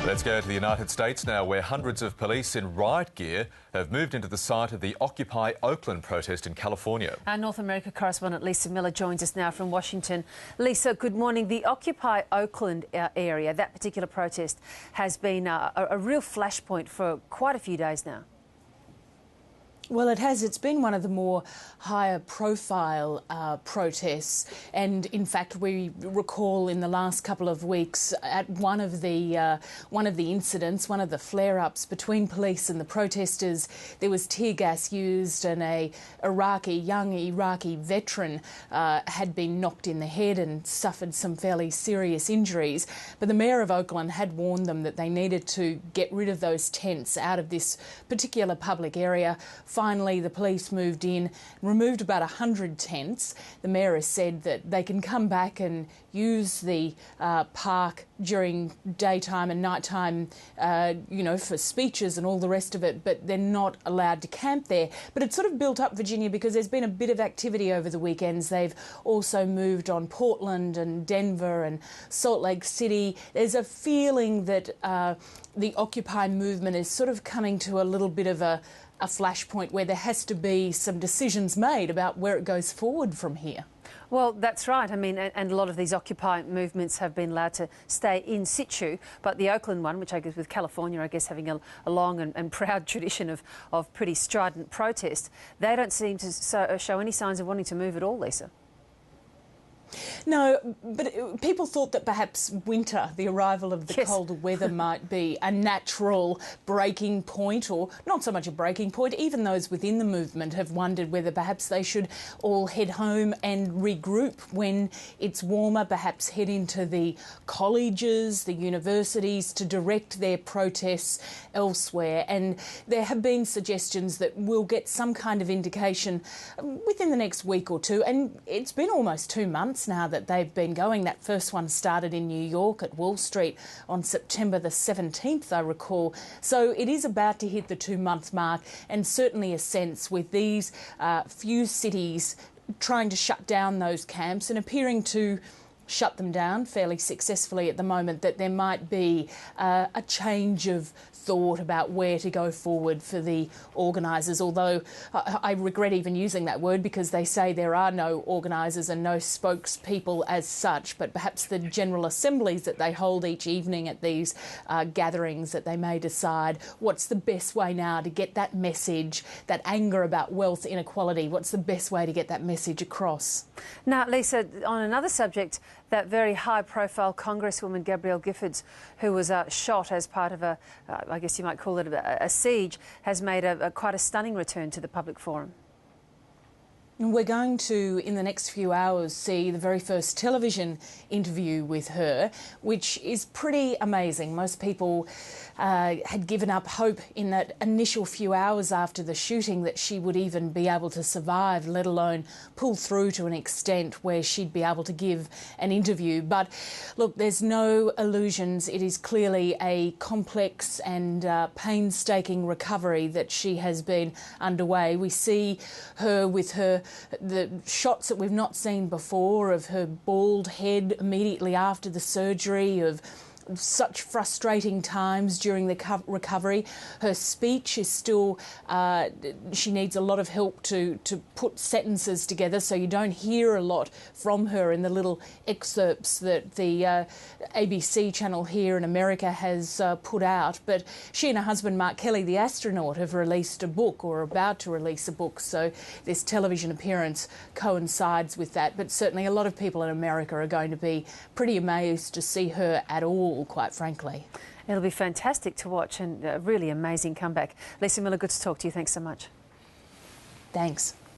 Let's go to the United States now, where hundreds of police in riot gear have moved into the site of the Occupy Oakland protest in California. Our North America correspondent Lisa Miller joins us now from Washington. Lisa, good morning. The Occupy Oakland area, that particular protest, has been a real flashpoint for quite a few days now. Well, it has. It's been one of the more higher profile protests, and in fact we recall in the last couple of weeks at one of the incidents, one of the flare-ups between police and the protesters, there was tear gas used, and a young Iraqi veteran had been knocked in the head and suffered some fairly serious injuries. But the Mayor of Oakland had warned them that they needed to get rid of those tents out of this particular public area. Finally, the police moved in, removed about 100 tents. The Mayor has said that they can come back and use the park during daytime and nighttime, for speeches and all the rest of it, but they're not allowed to camp there. But it's sort of built up, Virginia, because there's been a bit of activity over the weekends. They've also moved on Portland and Denver and Salt Lake City. There's a feeling that the Occupy movement is sort of coming to a little bit of a flashpoint where there has to be some decisions made about where it goes forward from here. Well, that's right. I mean, and a lot of these Occupy movements have been allowed to stay in situ, but the Oakland one, which I guess with California, I guess having a long and proud tradition of pretty strident protest, they don't seem to show any signs of wanting to move at all, Lisa. No, but people thought that perhaps winter, the arrival of the colder weather, might be a natural breaking point, or not so much a breaking point. Even those within the movement have wondered whether perhaps they should all head home and regroup when it's warmer, perhaps head into the colleges, the universities to direct their protests elsewhere. And there have been suggestions that we'll get some kind of indication within the next week or two. And it's been almost 2 months now that they've been going. That first one started in New York at Wall Street on September the 17th, I recall. So it is about to hit the 2-month mark, and certainly a sense with these few cities trying to shut down those camps and appearing to shut them down fairly successfully at the moment, that there might be a change of thought about where to go forward for the organisers, although I regret even using that word because they say there are no organisers and no spokespeople as such, but perhaps the general assemblies that they hold each evening at these gatherings, that they may decide what's the best way now to get that message, that anger about wealth inequality, what's the best way to get that message across. Now, Lisa, on another subject, that very high-profile Congresswoman Gabrielle Giffords, who was shot as part of I guess you might call it a siege, has made quite a stunning return to the public forum. We're going to, in the next few hours, see the very first television interview with her, which is pretty amazing. Most people had given up hope in that initial few hours after the shooting that she would even be able to survive, let alone pull through to an extent where she'd be able to give an interview. But look, there's no illusions. It is clearly a complex and painstaking recovery that she has been underway. We see her with the shots that we've not seen before of her bald head immediately after the surgery, of such frustrating times during the recovery. Her speech is still, she needs a lot of help to put sentences together, so you don't hear a lot from her in the little excerpts that the ABC channel here in America has put out. But she and her husband, Mark Kelly, the astronaut, have released a book, or are about to release a book, so this television appearance coincides with that. But certainly a lot of people in America are going to be pretty amazed to see her at all, quite frankly. It'll be fantastic to watch, and a really amazing comeback. Lisa Miller, good to talk to you. Thanks so much. Thanks.